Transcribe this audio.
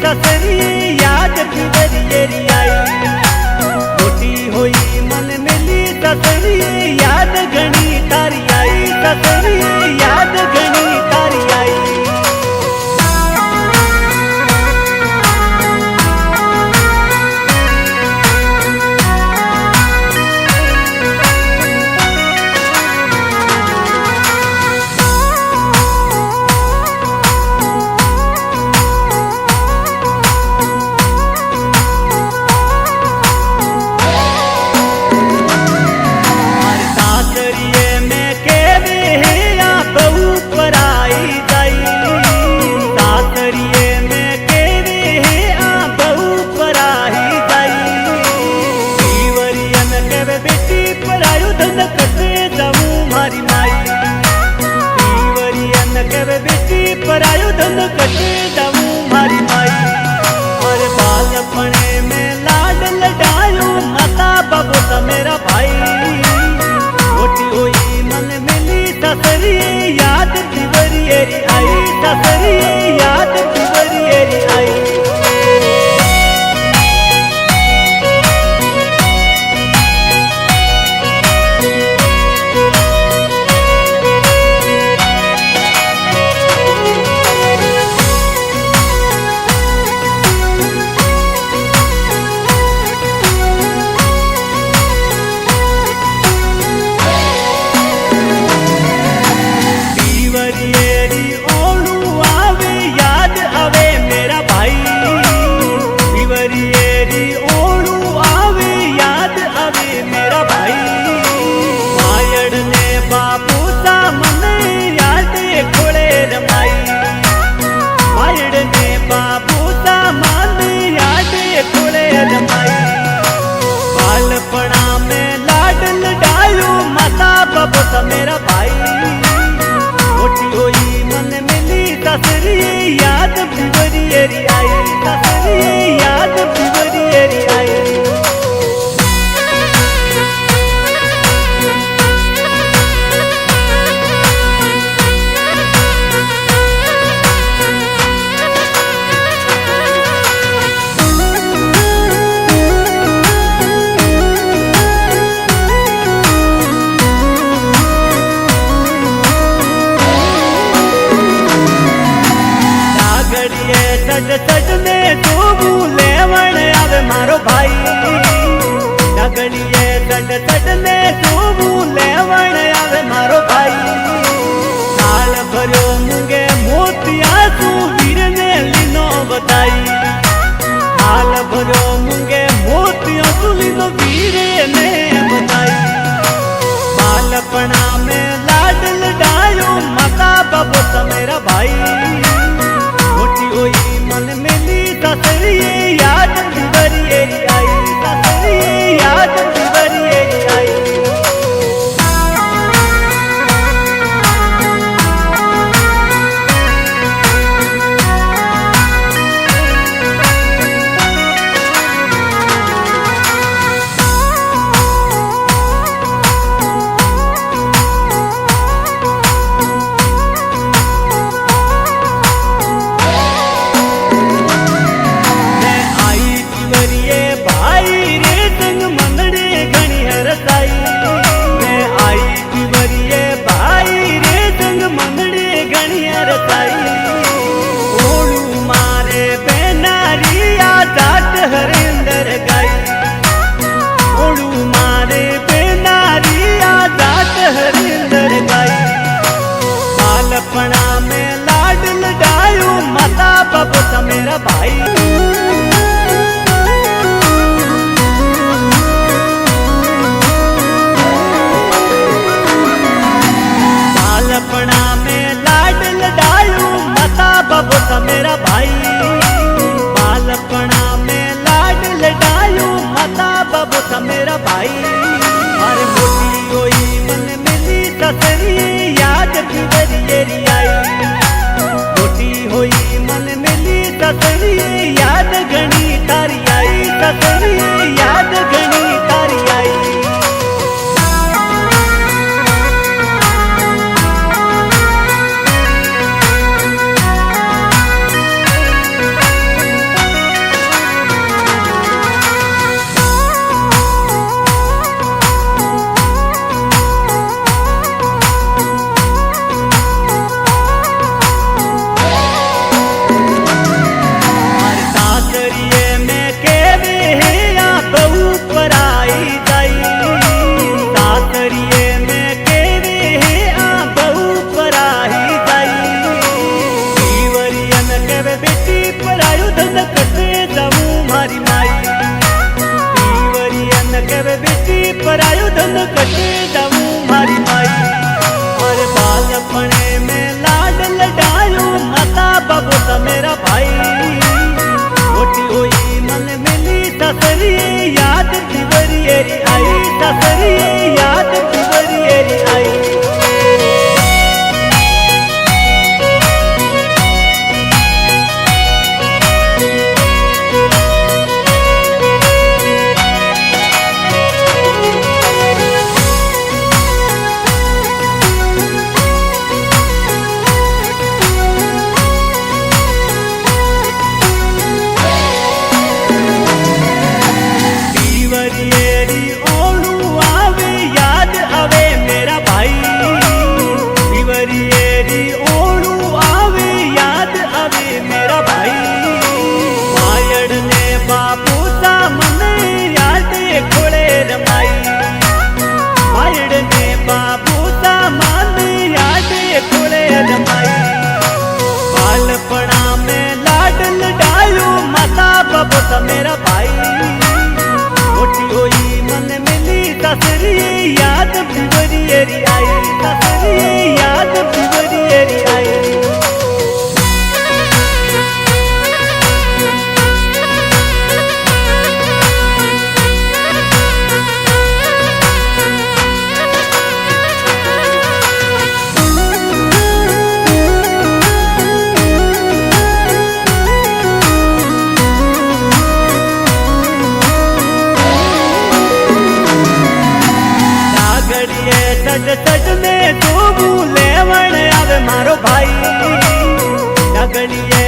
ससरी याद पिवरियेरी आई। मोटी होई मन मिली ससरी याद घणी तारी आई। ससरी याद घणी तारी आई। परायो धन कटे जाऊं मारी माई। और बालपने में लाड लडायो माता बाबू सा मेरा भाई। मोटी हुई मन मिली ससरी याद पिवरियेरी आई। ससरी याद पिवरियेरी आई। बालपना में लाड लडायो माता बाबू सा मेरा भाई। मोटी हुई मन मिली ससरी याद पिवरियेरी आई। ससरी याद पिवरियेरी आई। सज सज में तू लेवण आवे मारो भाई। डगड़िए सज सज में तू लेवण आवे मारो भाई। साल भरो मुंगे मोतिया तू वीर ने लीनो बताई। साल भरो मुंगे मोतिया तू लीनो वीर ने बताई। बालपना में लाड लडायो माता बाबू सा मेरा भाई। मोटी हुई मन मिली ससरी याद पिवरियेरी आई। ससरी याद पिवरियेरी आई। बालपना में लाड लडायो माता बाबू सा मेरा भाई। बालपना में लाड लडायो माता बाबू सा मेरा भाई। बालपना में लाड लडायो माता बाबू सा मेरा भाई। अरे मोटी हुई मन मिली ससरी याद पिवरियेरी आई। मोटी हुई मन मिली ससरी याद घणी तारी आई। ससरी याद घणी तारी आई। मेरा भाई मोटी होई मन मिली तसरी याद बिवरी एरी आई तसरी याद बिवरी एरी आई सज सज में तो लेवण आवे मारो भाई नगड़िए